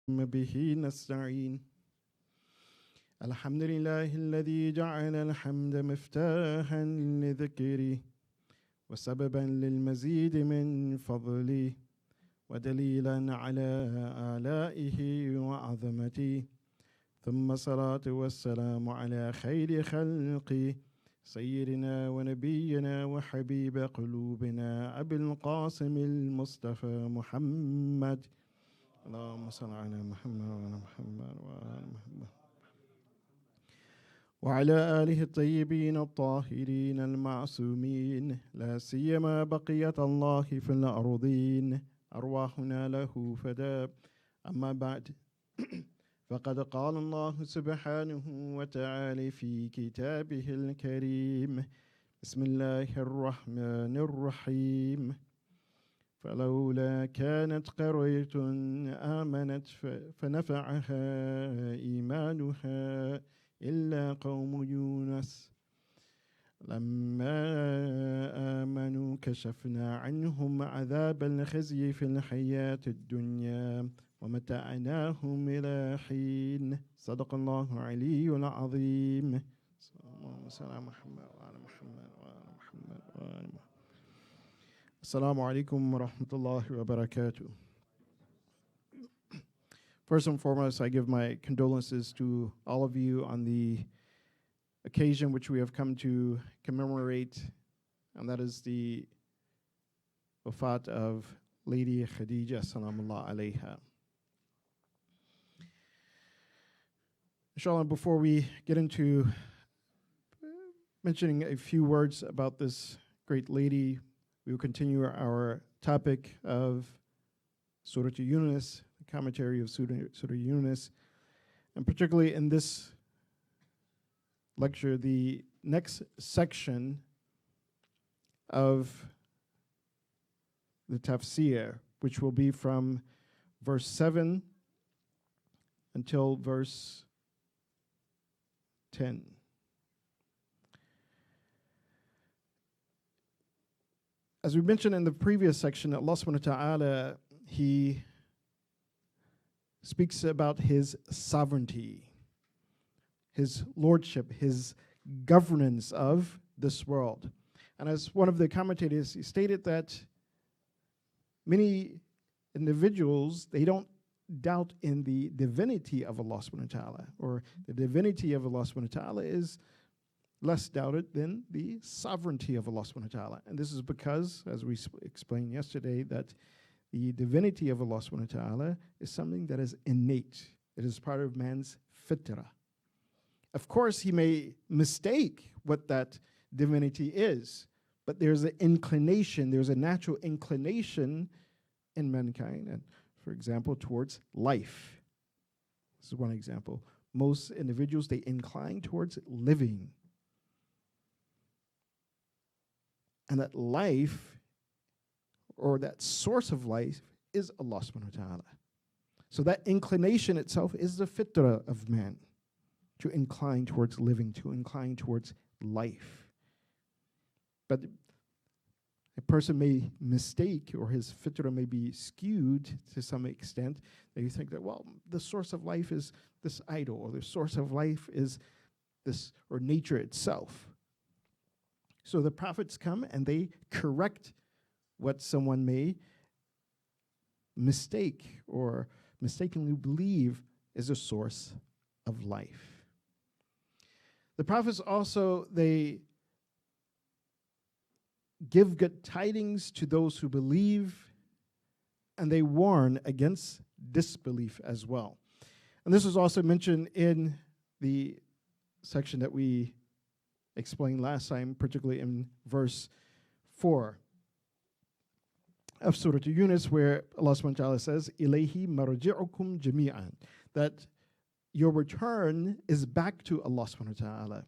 به نستعين. الحمد لله الذي جعل الحمد مفتاحا لذكره وسببا للمزيد من فضله ودليلا على آلائه وعظمته، ثم الصلاة والسلام على خير خلقه سيدنا ونبينا وحبيب قلوبنا أبي القاسم المصطفى محمد. اللهم صل على محمد وعلى محمد وآل محمد وعلى آله الطيبين الطاهرين المعصومين، لا سيما بقية الله في الأرضين، أرواحنا له فداء. أما بعد، فقد قال الله سبحانه وتعالى في كتابه الكريم: بسم الله الرحمن الرحيم. فلولا كانت قرية آمنت فنفعها إيمانها إلا قوم يونس لما آمنوا كشفنا عنهم عذاب الخزي في الحياة الدنيا ومتعناهم إلى حين. صدق الله العلي العظيم. اللهم صل على محمد وعلى محمد وعلى محمد وعلى محمد. Assalamu alaikum wa rahmatullahi wa barakatuh. First and foremost, I give my condolences to all of you on the occasion which we have come to commemorate, and that is the wafat of Lady Khadija salamullah alayha. Inshallah, before we get into mentioning a few words about this great lady, we will continue our topic of Surah Yunus, the commentary of Surah Yunus, and particularly in this lecture, the next section of the tafsir, which will be from verse 7 until verse 10. As we mentioned in the previous section, Allah subhanahu wa ta'ala, He speaks about His sovereignty, His lordship, His governance of this world. And as one of the commentators, he stated that many individuals, they don't doubt in the divinity of Allah subhanahu wa ta'ala, or the divinity of Allah subhanahu wa ta'ala is less doubted than the sovereignty of Allah subhanahu wa ta'ala. And this is because, as we explained yesterday, that the divinity of Allah subhanahu wa ta'ala is something that is innate. It is part of man's fitrah. Of course, he may mistake what that divinity is, but there's an inclination, there's a natural inclination in mankind, and for example, towards life. This is one example. Most individuals, they incline towards living. And that life, or that source of life, is Allah subhanahu wa ta'ala. So that inclination itself is the fitrah of man, to incline towards living, to incline towards life. But a person may mistake, or his fitrah may be skewed to some extent, that you think that, well, the source of life is this idol, or the source of life is this, or nature itself. So the prophets come and they correct what someone may mistake or mistakenly believe is a source of life. The prophets also, they give good tidings to those who believe, and they warn against disbelief as well. And this was also mentioned in the section that we explained last time, particularly in verse 4 of Surah Yunus, where Allah subhanahu wa ta'ala says, إِلَيْهِ مَرْجِعُكُمْ جَمِيعًا, that your return is back to Allah subhanahu wa ta'ala.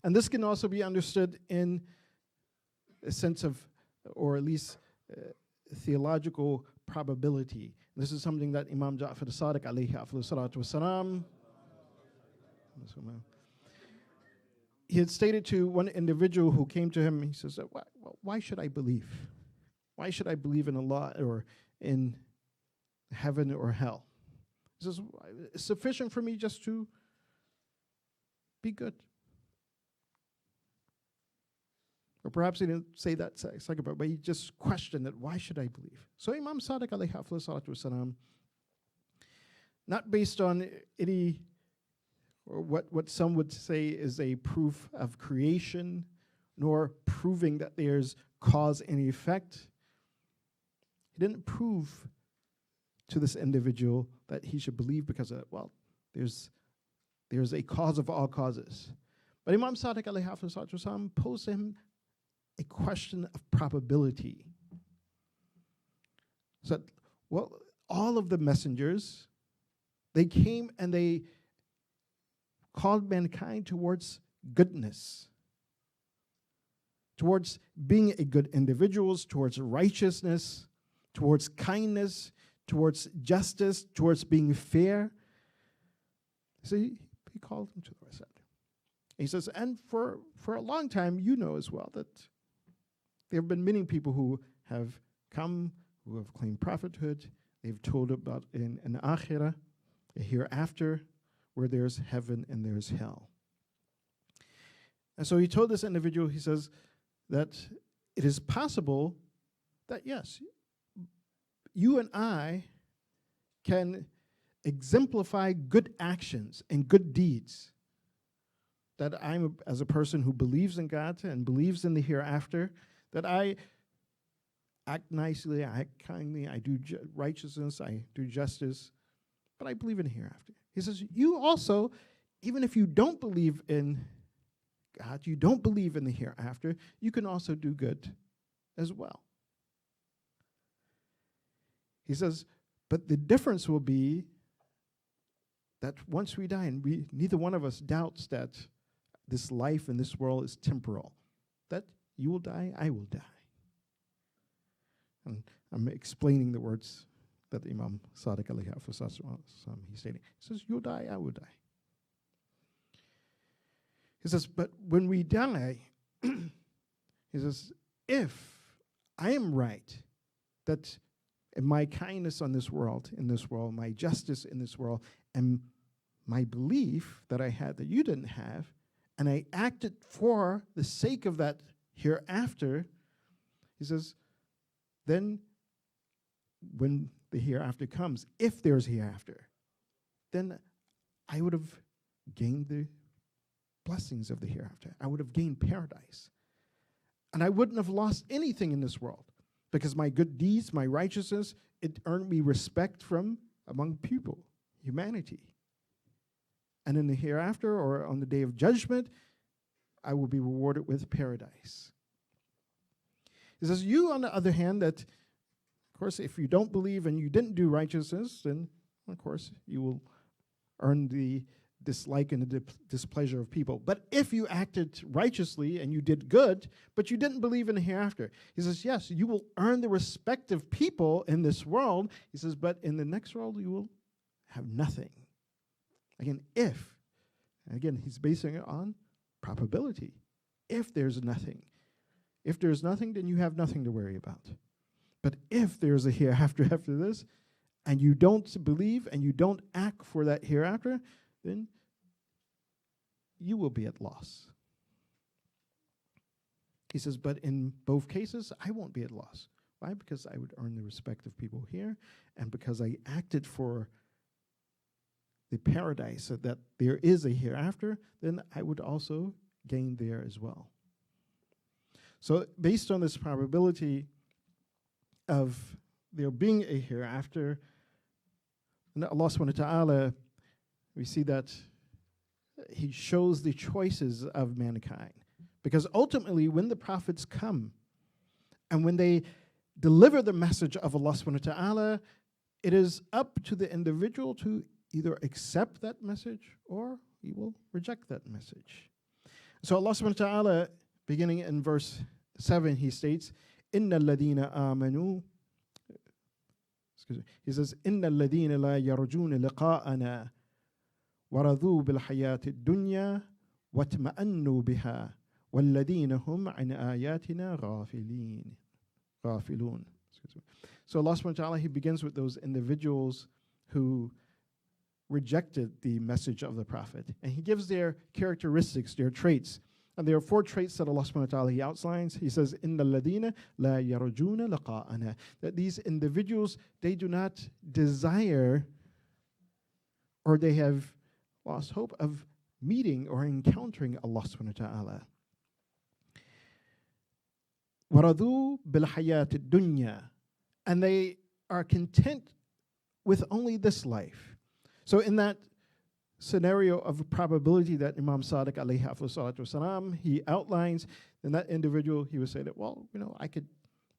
And this can also be understood in a sense of, or at least theological probability. This is something that Imam Ja'far as-Sadiq alayhi afdhalu salatu wassalam, he had stated to one individual who came to him, he says, why should I believe? Why should I believe in Allah or in heaven or hell? He says, it's sufficient for me just to be good. Or perhaps he didn't say that second part, but he just questioned it. Why should I believe? So Imam Sadiq alayhi salatu wasalam, not based on any, or what some would say is a proof of creation, nor proving that there's cause and effect. He didn't prove to this individual that he should believe because of, well, there's a cause of all causes. But Imam Sadiq alayhi salatu wasalam posed to him a question of probability. So, well, all of the messengers, they came and they called mankind towards goodness, towards being a good individuals, towards righteousness, towards kindness, towards justice, towards being fair. So he called them to the side. He says, and for a long time, you know as well that there have been many people who have come, who have claimed prophethood. They've told about in an akhirah, a hereafter, where there's heaven and there's hell. And so he told this individual, he says, that it is possible that, yes, you and I can exemplify good actions and good deeds. That I'm, as a person who believes in God and believes in the hereafter, that I act nicely, I act kindly, I do righteousness, I do justice, but I believe in the hereafter. He says, you also, even if you don't believe in God, you don't believe in the hereafter, you can also do good as well. He says, but the difference will be that once we die, and neither one of us doubts that this life in this world is temporal, that you will die, I will die. And I'm explaining the words that Imam Sadiq alayhi salatu he's stating. He says, you'll die, I will die. He says, but when we die, he says, if I am right, that in my kindness in this world, my justice in this world, and my belief that I had that you didn't have, and I acted for the sake of that hereafter, he says, then when the hereafter comes, if there's hereafter, then I would have gained the blessings of the hereafter. I would have gained paradise. And I wouldn't have lost anything in this world because my good deeds, my righteousness, it earned me respect from among people, humanity. And in the hereafter or on the day of judgment, I will be rewarded with paradise. He says, you, on the other hand, that, of course, if you don't believe and you didn't do righteousness, then, of course, you will earn the dislike and the displeasure of people. But if you acted righteously and you did good, but you didn't believe in the hereafter, he says, yes, you will earn the respect of people in this world. He says, but in the next world, you will have nothing. Again, if. And again, he's basing it on probability. If there's nothing. If there's nothing, then you have nothing to worry about. But if there's a hereafter after this, and you don't believe and you don't act for that hereafter, then you will be at loss. He says, but in both cases, I won't be at loss. Why? Because I would earn the respect of people here, and because I acted for the paradise so that there is a hereafter, then I would also gain there as well. So based on this probability of there being a hereafter, and Allah subhanahu wa ta'ala, we see that he shows the choices of mankind. Because ultimately, when the prophets come, and when they deliver the message of Allah subhanahu wa ta'ala, it is up to the individual to either accept that message or he will reject that message. So Allah subhanahu wa ta'ala, beginning in verse 7, he states, Inna alladhina amanu, he says, Inna alladhina la yarjuna liqa'ana waradhu bil hayati dunya watma'annu biha walladhina hum an ayatina ghafilun. So Allah subhanahu wa ta'ala, he begins with those individuals who rejected the message of the Prophet. And he gives their characteristics, their traits. And there are 4 traits that Allah subhanahu wa ta'ala he outlines. He says, إِنَّ الَّذِينَ لَا يَرْجُونَ لَقَاءَنَا. That these individuals, they do not desire, or they have lost hope of meeting or encountering Allah subhanahu wa ta'ala. وَرَضُوا بِالْحَيَاةِ الدُّنْيَا. And they are content with only this life. So in that scenario of probability that Imam Sadiq alayhi salatu wasalam, he outlines, then that individual, he would say that, well,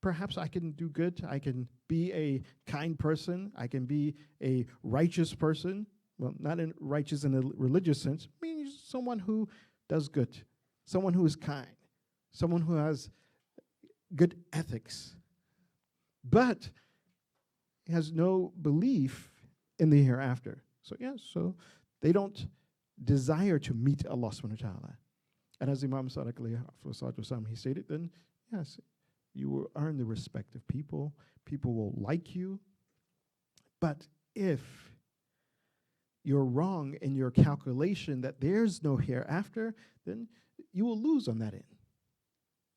perhaps I can do good, I can be a kind person, I can be a righteous person. Well, not in righteous in a religious sense, means someone who does good, someone who is kind, someone who has good ethics, but has no belief in the hereafter. So they don't desire to meet Allah subhanahu wa ta'ala. And as Imam Sadiq alayhi wasallam, he stated, then yes, you will earn the respect of people. People will like you. But if you're wrong in your calculation that there's no hereafter, then you will lose on that end.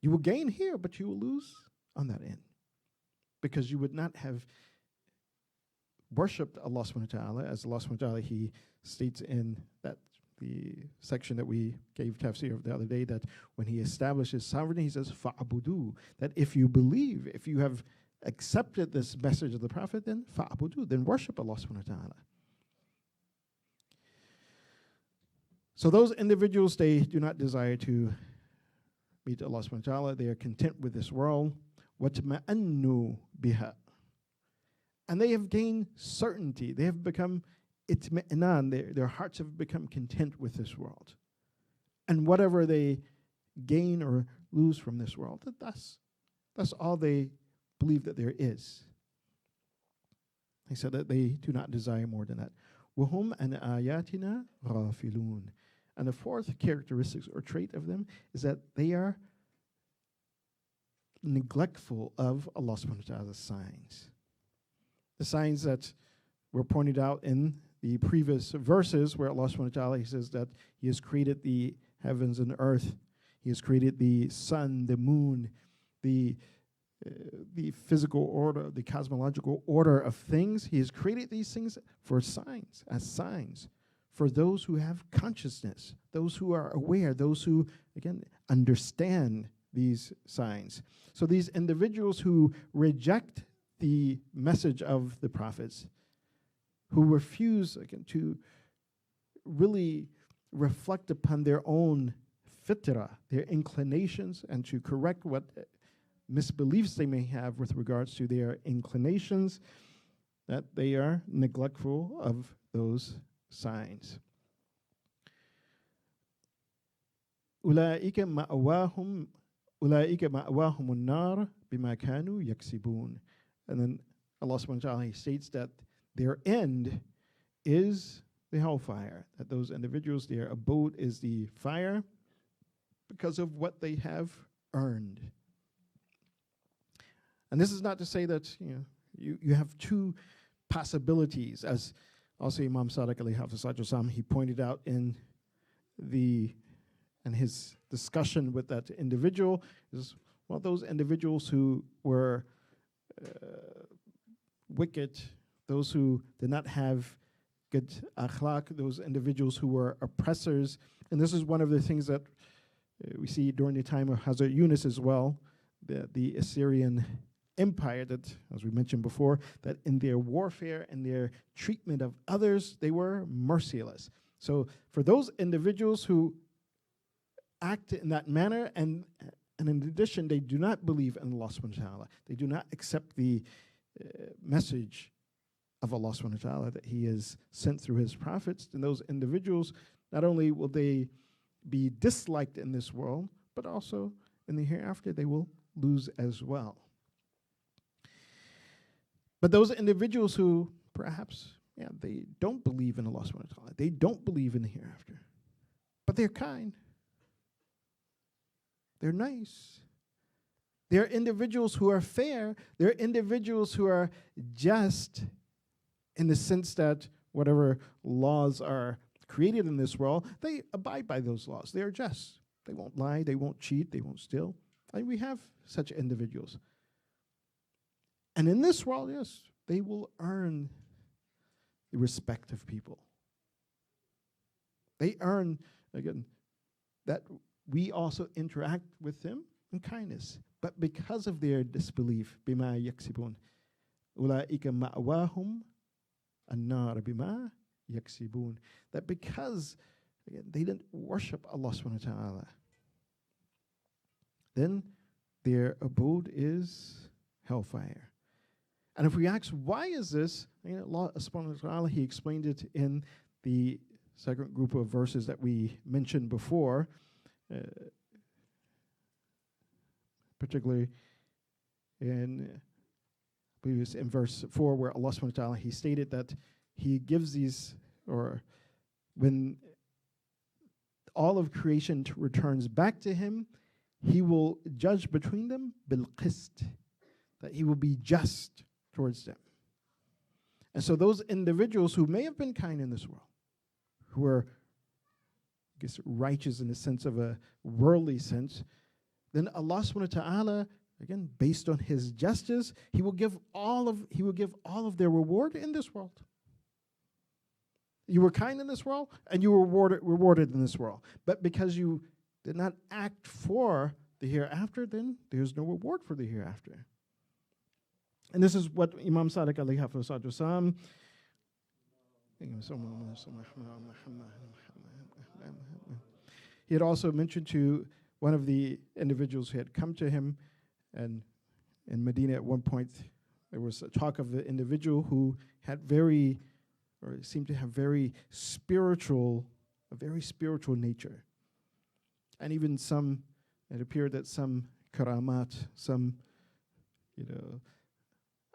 You will gain here, but you will lose on that end. Because you would not have worshipped Allah subhanahu wa ta'ala, as Allah subhanahu wa ta'ala, he states in that the section that we gave tafsir of the other day, that when he establishes sovereignty, he says, fa'abudu, that if you believe, if you have accepted this message of the Prophet, then fa'abudu, then worship Allah subhanahu wa ta'ala. So those individuals, they do not desire to meet Allah subhanahu wa ta'ala. They are content with this world. وَتْمَأَنُّوا بِهَا. And they have gained certainty. They have become itmi'nan. Their hearts have become content with this world. And whatever they gain or lose from this world, that's all they believe that there is. He said that they do not desire more than that. وَهُمْ أَنْ آيَاتِنَا غَافِلُونَ. And the 4th characteristic or trait of them is that they are neglectful of Allah subhanahu wa ta'ala's signs. The signs that were pointed out in the previous verses, where Allah subhanahu wa ta'ala, he says that he has created the heavens and earth, he has created the sun, the moon, the physical order, the cosmological order of things. He has created these things for signs, as signs, for those who have consciousness, those who are aware, those who, again, understand these signs. So these individuals who reject the message of the prophets, who refuse, again, to really reflect upon their own fitrah, their inclinations, and to correct what misbeliefs they may have with regards to their inclinations, that they are neglectful of those signs. أولئك مأواهم النار بما كانوا يكسبون. And then Allah subhanahu wa ta'ala states that their end is the hellfire, that those individuals, their abode is the fire because of what they have earned. And this is not to say that you have 2 possibilities, as also Imam Sadiq alayhi wasallam, he pointed out in his discussion with that individual, is, well, those individuals who were wicked, those who did not have good akhlaq, those individuals who were oppressors. And this is one of the things that we see during the time of Hazrat Yunus as well, the Assyrian Empire, that, as we mentioned before, that in their warfare and their treatment of others, they were merciless. So for those individuals who act in that manner, and in addition, they do not believe in Allah subhanahu wa ta'ala, they do not accept the message of Allah subhanahu wa ta'ala that he has sent through his prophets, then those individuals, not only will they be disliked in this world, but also in the hereafter they will lose as well. But those individuals who perhaps, they don't believe in Allah subhanahu wa ta'ala, they don't believe in the hereafter, but they're kind, they're nice, they're individuals who are fair, they're individuals who are just, in the sense that whatever laws are created in this world, they abide by those laws. They are just. They won't lie, they won't cheat, they won't steal. And we have such individuals. And in this world, yes, they will earn the respect of people. They earn, again, that we also interact with them in kindness. But because of their disbelief, bima yaksibun, ulaika ma'wahum an-nar bima yaksibun, that because again, they didn't worship Allah subhanahu wa ta'ala, then their abode is hellfire. And if we ask, why is this? Allah subhanahu wa ta'ala, He explained it in the second group of verses that we mentioned before, particularly in, I believe it's in verse 4, where Allah subhanahu wa ta'ala, He stated that He gives these, or when all of creation returns back to Him, He will judge between them bil qist, that He will be just towards them. And so those individuals who may have been kind in this world, who are, I guess, righteous in the sense of a worldly sense, then Allah subhanahu wa ta'ala, again, based on His justice, He will give all of their reward in this world. You were kind in this world, and you were rewarded in this world. But because you did not act for the hereafter, then there's no reward for the hereafter. And this is what Imam Sadiq alayhi wasallam, he had also mentioned to one of the individuals who had come to him, and in Medina at one point there was a talk of the individual who had seemed to have a very spiritual nature. And even it appeared that some karamat, some,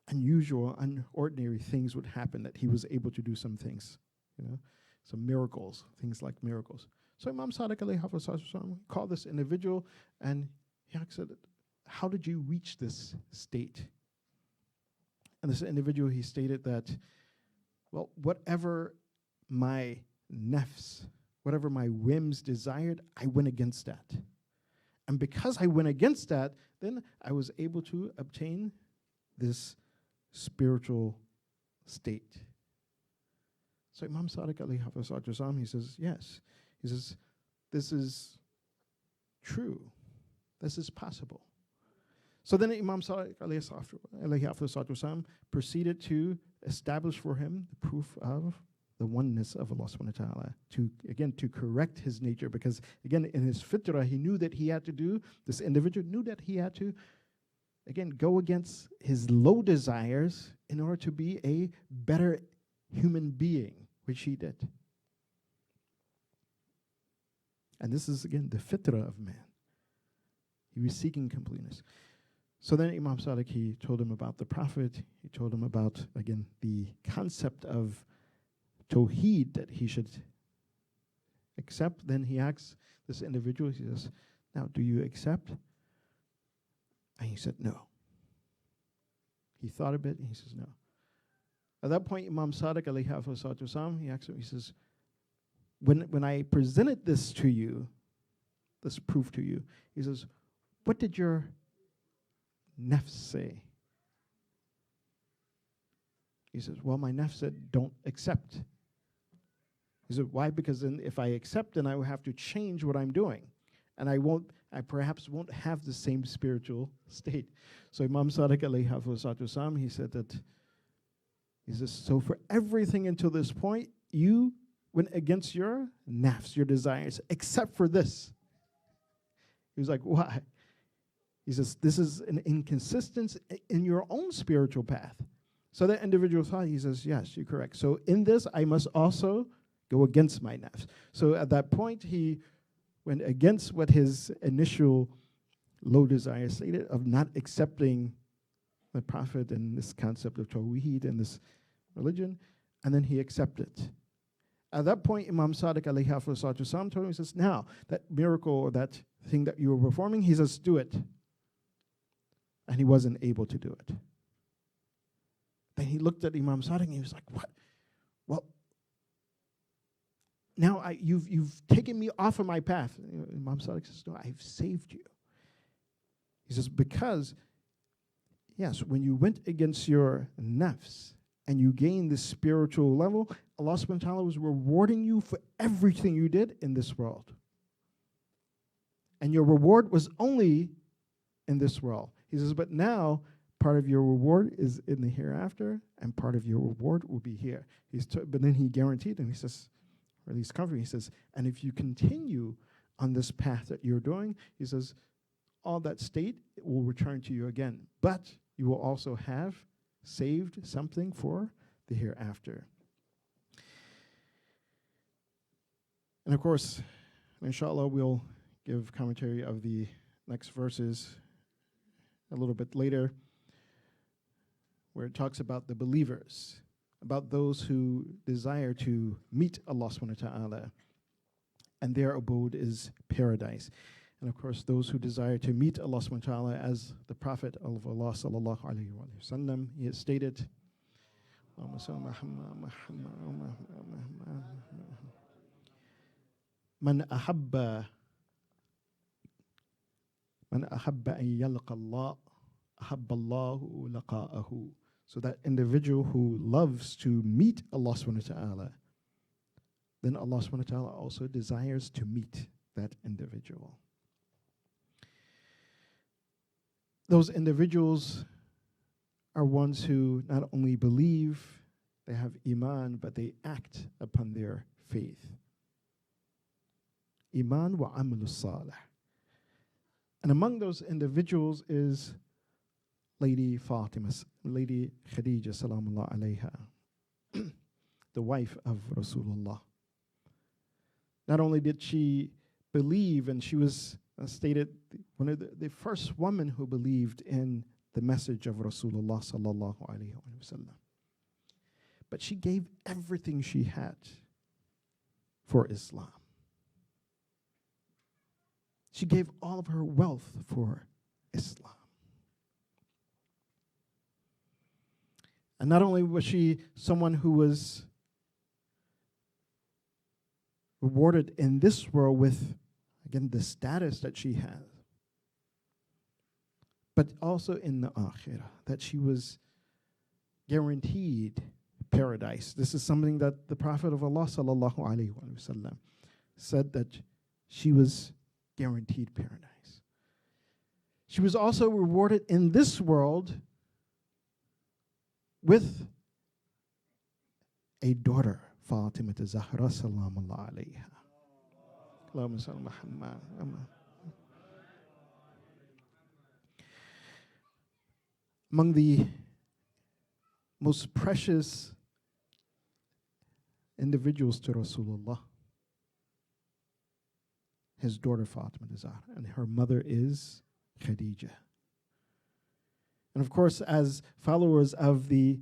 unusual, unordinary things would happen, that he was able to do some things, some miracles, things like miracles. So Imam Sadiq alayhi wasallam called this individual and he asked, how did you reach this state? And this individual, he stated that, well, whatever my nafs, whatever my whims desired, I went against that. And because I went against that, then I was able to obtain this spiritual state. So Imam Sadiq alayhi wasallam, he says, yes. He says, this is true. This is possible. So then Imam Sadiq alayhi wasallam proceeded to establish for him the proof of the oneness of Allah subhanahu wa ta'ala, to correct his nature, because again, in his fitrah, he knew that he had to do, this individual knew that he had to, again, go against his low desires in order to be a better human being, which he did. And this is, again, the fitrah of man. He was seeking completeness. So then Imam Sadiq, he told him about the Prophet. He told him about, again, the concept of Tawheed that he should accept. Then he asks this individual, he says, now, do you accept? And he said, no. He thought a bit, and he says, no. At that point, Imam Sadiq alayhi wasallam, he asks him, he says, when I presented this to you, this proof to you, he says, what did your nafs say? He says, well, my nafs said, don't accept. He said, why? Because then if I accept, then I will have to change what I'm doing. And I perhaps won't have the same spiritual state. So Imam Sadiq alayhi wasallam, he said that, he says, so for everything until this point, you went against your nafs, your desires, except for this. He was like, why? He says, this is an inconsistency in your own spiritual path. So that individual thought, he says, yes, you're correct. So in this, I must also go against my nafs. So at that point, he went against what his initial low desire stated of not accepting the Prophet and this concept of Tawheed and this religion, and then he accepted. At that point, Imam Sadiq alayhi wasallam told him, he says, now, that miracle or that thing that you were performing, he says, do it. And he wasn't able to do it. Then he looked at Imam Sadiq and he was like, what? Well, now you've taken me off of my path. Imam Sadiq says, no, I've saved you. He says, because, yes, when you went against your nafs and you gained this spiritual level, Allah subhanahu wa ta'ala was rewarding you for everything you did in this world. And your reward was only in this world. He says, but now part of your reward is in the hereafter, and part of your reward will be here. But then he guaranteed, and he says, or at least comforting, he says, and if you continue on this path that you're doing, he says, all that state will return to you again. But you will also have saved something for the hereafter. And of course, inshallah, we'll give commentary of the next verses a little bit later, where it talks about the believers, about those who desire to meet Allah subhanahu wa ta'ala, and their abode is paradise. And of course, those who desire to meet Allah subhanahu wa ta'ala, as the Prophet of Allah sallallahu alayhi wa sallam, he has stated, Man ahabba an yalqa Allah, ahabba Allahu laqa'ahu. So that individual who loves to meet Allah subhanahu wa ta'ala, then Allah subhanahu wa ta'ala also desires to meet that individual. Those individuals are ones who not only believe, they have iman, but they act upon their faith. Iman wa amalu salih. And among those individuals is Lady Fatima, Lady Khadija, salamullah alayha, the wife of Rasulullah. Not only did she believe, and she was stated one of the first woman who believed in the message of Rasulullah sallallahu alayhi wa sallam, but she gave everything she had for Islam. She gave all of her wealth for Islam. And not only was she someone who was rewarded in this world with, again, the status that she had, but also in the akhirah, that she was guaranteed paradise. This is something that the Prophet of Allah sallallahu alaihi wasallam said, that she was guaranteed paradise. She was also rewarded in this world with a daughter, Fatima Zahra salamullah alayha. Allahumma salli Muhammad. Among the most precious individuals to Rasulullah, his daughter Fatima Zahra, and her mother is Khadija. And of course, as followers of the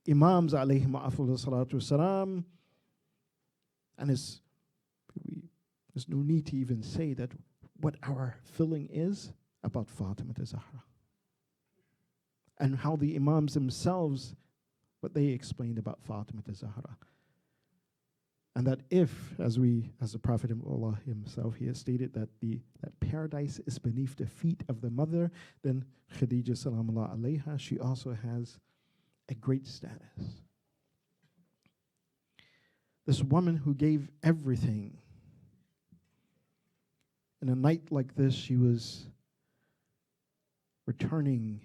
Imams alayhim salatu wasalam, and there's no need to even say that what our feeling is about Fatima Zahra, and how the Imams themselves, what they explained about Fatima Zahra. And that if, as the Prophet of Allah himself, he has stated that that paradise is beneath the feet of the mother, then Khadija salamullah alayha, she also has a great status. This woman who gave everything. In a night like this, she was returning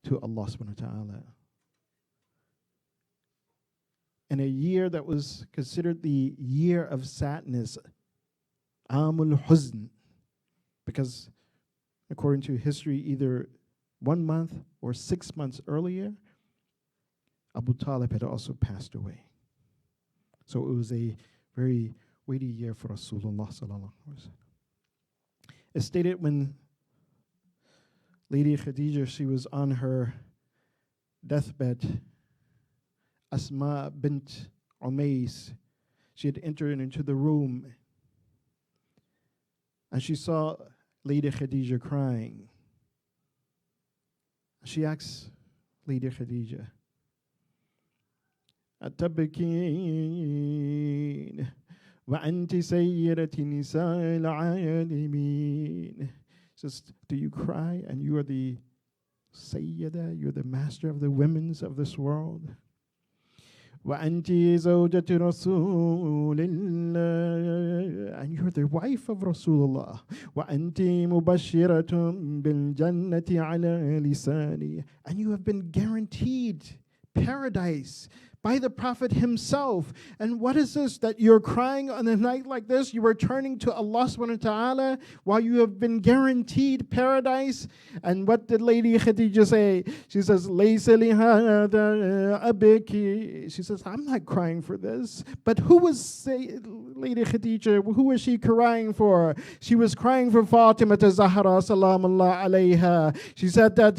to Allah subhanahu wa ta'ala. In a year that was considered the year of sadness, Amul Huzn, because according to history, either 1 month or 6 months earlier, Abu Talib had also passed away. So it was a very weighty year for Rasulullah sallallahu alaihi wasallam. It's stated when Lady Khadija, she was on her deathbed, Asma bint Umays, she had entered into the room and she saw Lady Khadija crying. She asks Lady Khadija, Atabkin وأنت سيدة نساء العالمين. Says, do you cry and you are the Sayyida, you're the master of the women's of this world? وأنت زوجة رسول الله, and you're the wife of Rasulullah. وأنت مبشرة بالجنة على لساني, and you have been guaranteed paradise by the Prophet himself. And what is this that you're crying on a night like this? You are turning to Allah subhanahu wa ta'ala while you have been guaranteed paradise. And what did Lady Khadija say? She says, لَيْسَ لِهَذَا أَبْكِي. She says, I'm not crying for this. But who was Lady Khadija? Who was she crying for? She was crying for Fatima Zahra salamullah alayha. She said that,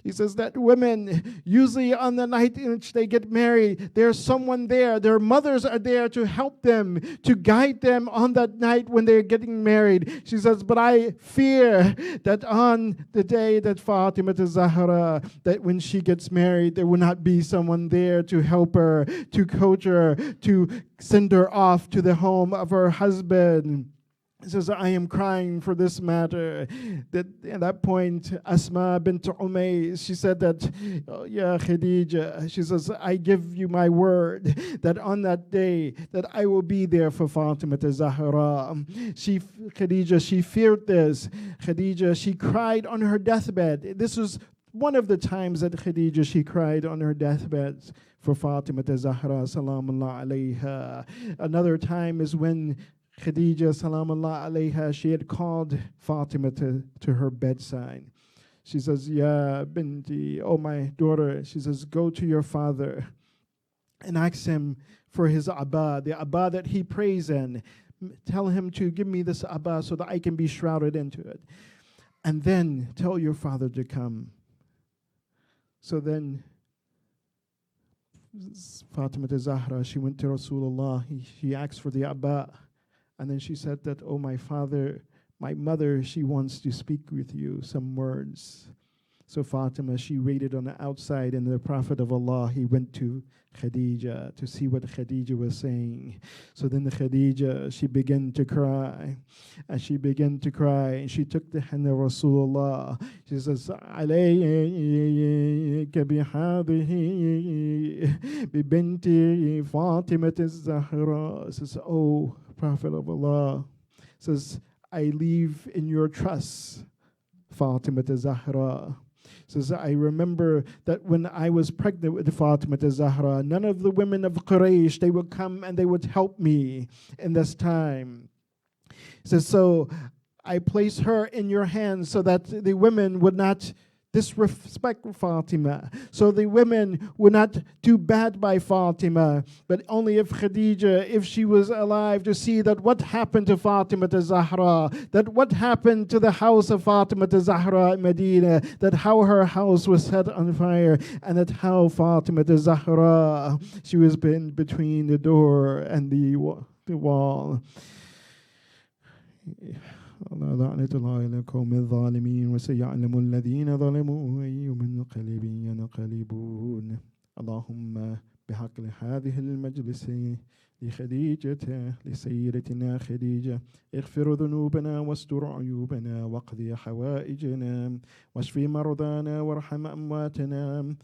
he says that women, usually on the night in which they get married, there's someone there. Their mothers are there to help them, to guide them on that night when they're getting married. She says, but I fear that on the day that Fatima Zahra, that when she gets married, there will not be someone there to help her, to coach her, to send her off to the home of her husband. He says, I am crying for this matter. That at that point, Asma bint Umays, she said that, oh, yeah, Khadija, she says, I give you my word that on that day that I will be there for Fatima Zahra. Khadija, she feared this. Khadija, she cried on her deathbed. This was one of the times that Khadija, she cried on her deathbed for Fatima Zahra, salamullah alayha. Another time is when Khadija, salamullah alayha, she had called Fatima to her bedside. She says, Ya binti, oh my daughter, she says, go to your father and ask him for his abba, the abba that he prays in. Tell him to give me this abba so that I can be shrouded into it. And then tell your father to come. So then Fatima Zahra, she went to Rasulullah. She asked for the abba. And then she said that, oh, my father, my mother, she wants to speak with you, some words. So Fatima, she waited on the outside, and the Prophet of Allah, he went to Khadija to see what Khadija was saying. So then the Khadija, she began to cry. And she began to cry, and she took the hand of Rasulullah. She says, عَلَيْكَ بِهَذِهِ بِبِنْتِ فَاطِمَةِ الزَّهْرَاء. Says, oh, Prophet of Allah, says, I leave in your trust, Fatima Zahra. Says, I remember that when I was pregnant with Fatima Zahra, none of the women of Quraysh, they would come and they would help me in this time. Says, so I place her in your hands so that the women would not disrespect Fatima. So the women would not do bad by Fatima, but only if Khadija, if she was alive, to see that what happened to Fatima Zahra, that what happened to the house of Fatima Zahra in Medina, that how her house was set on fire, and that how Fatima Zahra, she was been between the door and the wall. لعنة الله على القوم الظالمين وسيعلم الذين ظلموا أي منقلب ينقلبون. اللهم بحق هذه المجلس لخديجة لسيدتنا خديجة اغفر ذنوبنا واستر عيوبنا واقضي حوائجنا واشف مرضانا وارحم أمواتنا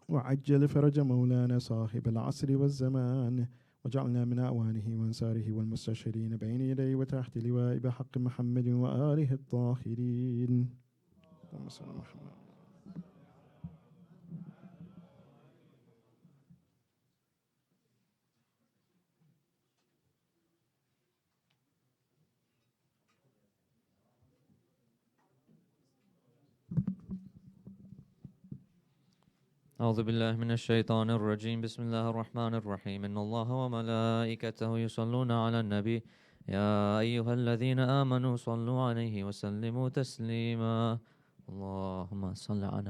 وعجل فرج مولانا صاحب العصر والزمان وجعلنا من أعوانه وأنصاره والمستشهدين بين يديه وتحت لواء بحق محمد وآله الطاهرين. اللهم صل على محمد. أعوذ بالله من الشيطان الرجيم. بسم الله الرحمن الرحيم. إن الله وملائكته يصلون على النبي يا أيها الذين آمنوا صلوا عليه وسلموا تسليما. اللهم صل على